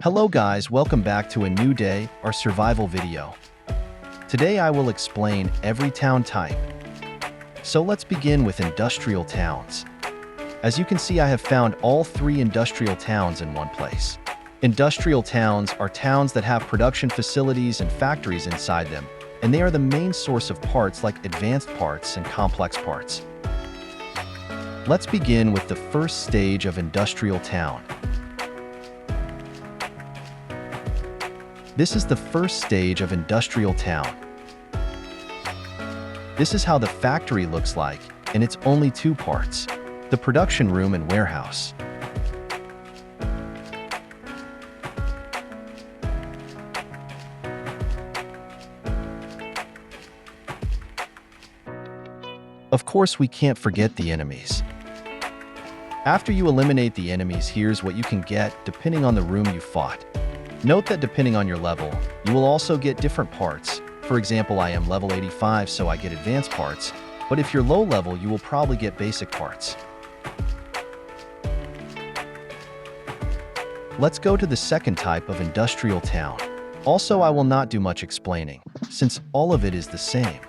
Hello guys, welcome back to a new day, our survival video. Today I will explain every town type. So let's begin with industrial towns. As you can see, I have found all three industrial towns in one place. Industrial towns are towns that have production facilities and factories inside them, and they are the main source of parts like advanced parts and complex parts. Let's begin with the first stage of industrial town. This is the first stage of industrial town. This is how the factory looks like, and it's only two parts: the production room and warehouse. Of course, we can't forget the enemies. After you eliminate the enemies, here's what you can get depending on the room you fought. Note that depending on your level, you will also get different parts. For example, I am level 85, so I get advanced parts, but if you're low level, you will probably get basic parts. Let's go to the second type of industrial town. Also, I will not do much explaining, since all of it is the same.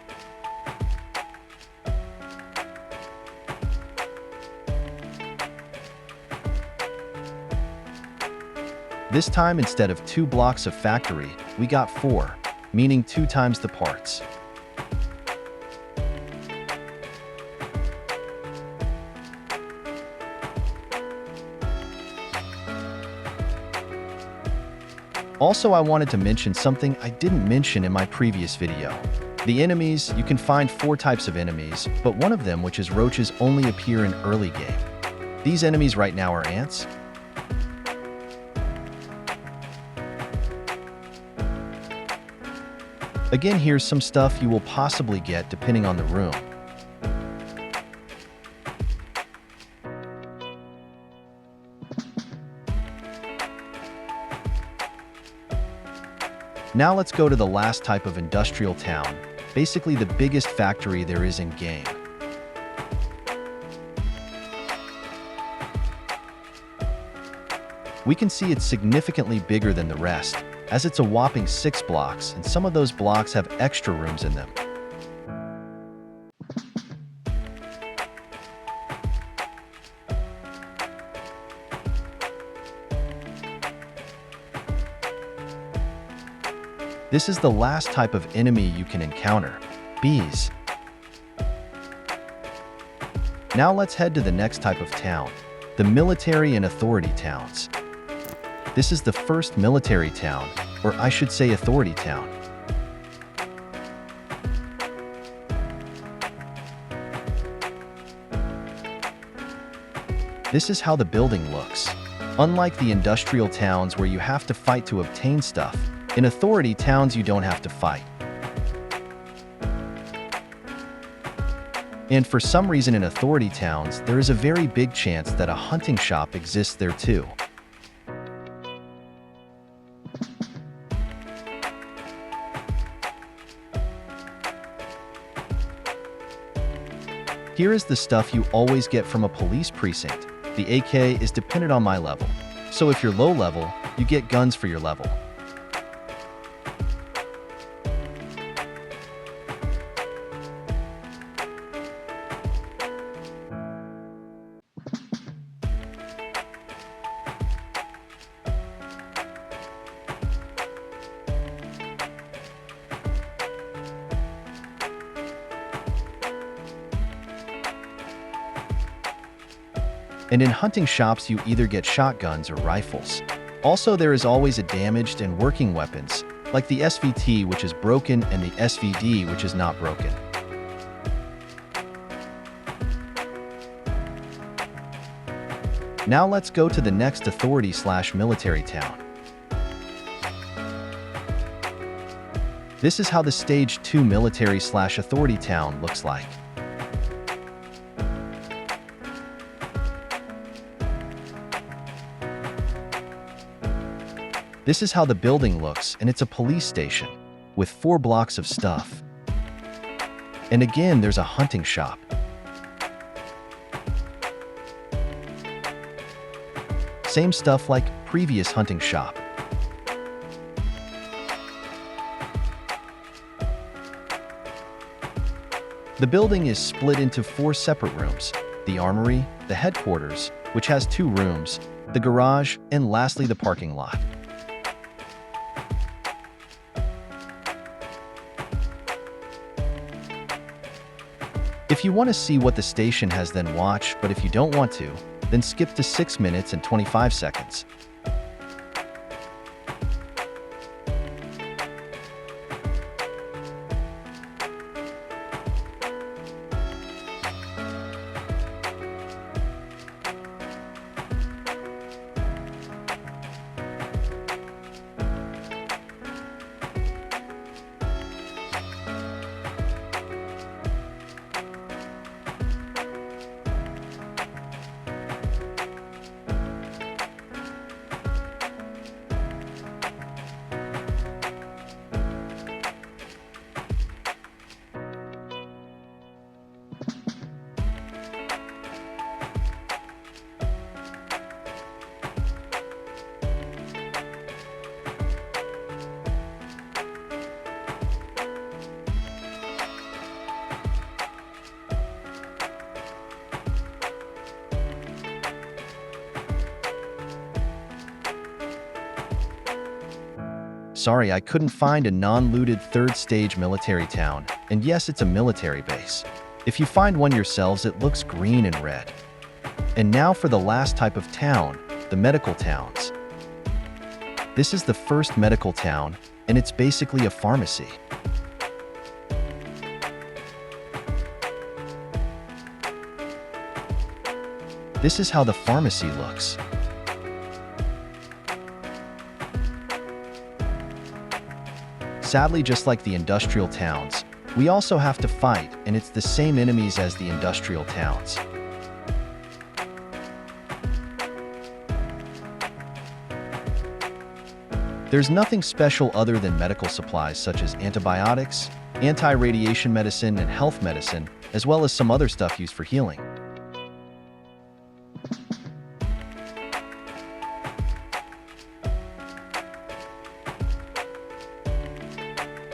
This time, instead of 2 blocks of factory, we got 4, meaning 2 times the parts. Also, I wanted to mention something I didn't mention in my previous video. The enemies, you can find 4 types of enemies, but one of them, which is roaches, only appear in early game. These enemies right now are ants. Again, here's some stuff you will possibly get depending on the room. Now let's go to the last type of industrial town, basically the biggest factory there is in game. We can see it's significantly bigger than the rest, as it's a whopping 6 blocks, and some of those blocks have extra rooms in them. This is the last type of enemy you can encounter: bees. Now let's head to the next type of town, the military and authority towns. This is the first military town, or I should say authority town. This is how the building looks. Unlike the industrial towns where you have to fight to obtain stuff, in authority towns you don't have to fight. And for some reason in authority towns, there is a very big chance that a hunting shop exists there too. Here is the stuff you always get from a police precinct. The AK is dependent on my level. So if you're low level, you get guns for your level. And in hunting shops, you either get shotguns or rifles. Also, there is always a damaged and working weapons, like the SVT, which is broken, and the SVD, which is not broken. Now let's go to the next authority/military town. This is how the Stage 2 military/authority town looks like. This is how the building looks, and it's a police station, with 4 blocks of stuff. And again, there's a hunting shop. Same stuff like previous hunting shop. The building is split into 4 separate rooms: the armory, the headquarters, which has 2 rooms, the garage, and lastly the parking lot. If you want to see what the station has, then watch, but if you don't want to, then skip to 6 minutes and 25 seconds. Sorry, I couldn't find a non-looted 3rd stage military town, and yes, it's a military base. If you find one yourselves, it looks green and red. And now for the last type of town, the medical towns. This is the first medical town, and it's basically a pharmacy. This is how the pharmacy looks. Sadly, just like the industrial towns, we also have to fight, and it's the same enemies as the industrial towns. There's nothing special other than medical supplies such as antibiotics, anti-radiation medicine, and health medicine, as well as some other stuff used for healing.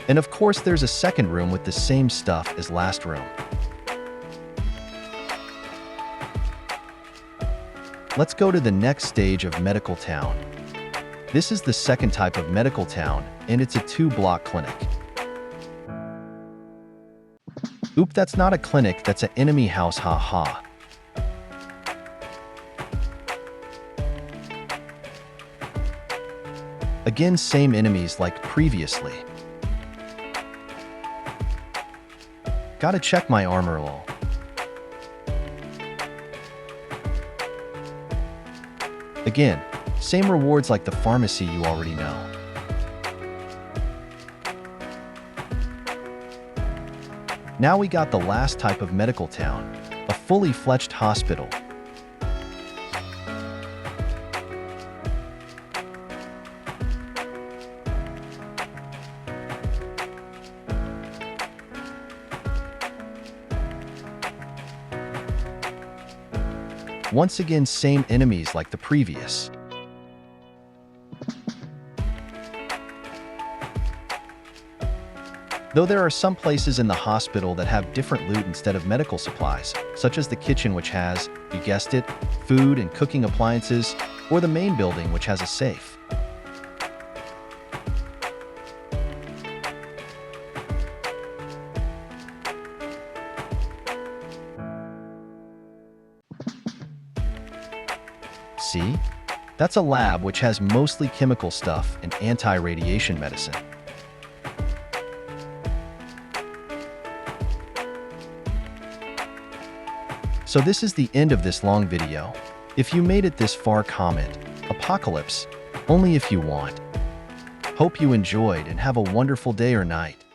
And of course, there's a second room with the same stuff as last room. Let's go to the next stage of medical town. This is the second type of medical town, and it's a 2-block clinic. Oop, that's not a clinic, that's an enemy house, haha. Again, same enemies like previously. Gotta check my armor lol. Again, same rewards like the pharmacy you already know. Now we got the last type of medical town, a fully fledged hospital. Once again, same enemies like the previous. Though there are some places in the hospital that have different loot instead of medical supplies, such as the kitchen which has, you guessed it, food and cooking appliances, or the main building which has a safe. See? That's a lab which has mostly chemical stuff and anti-radiation medicine. So this is the end of this long video. If you made it this far, comment Apocalypse only if you want. Hope you enjoyed and have a wonderful day or night.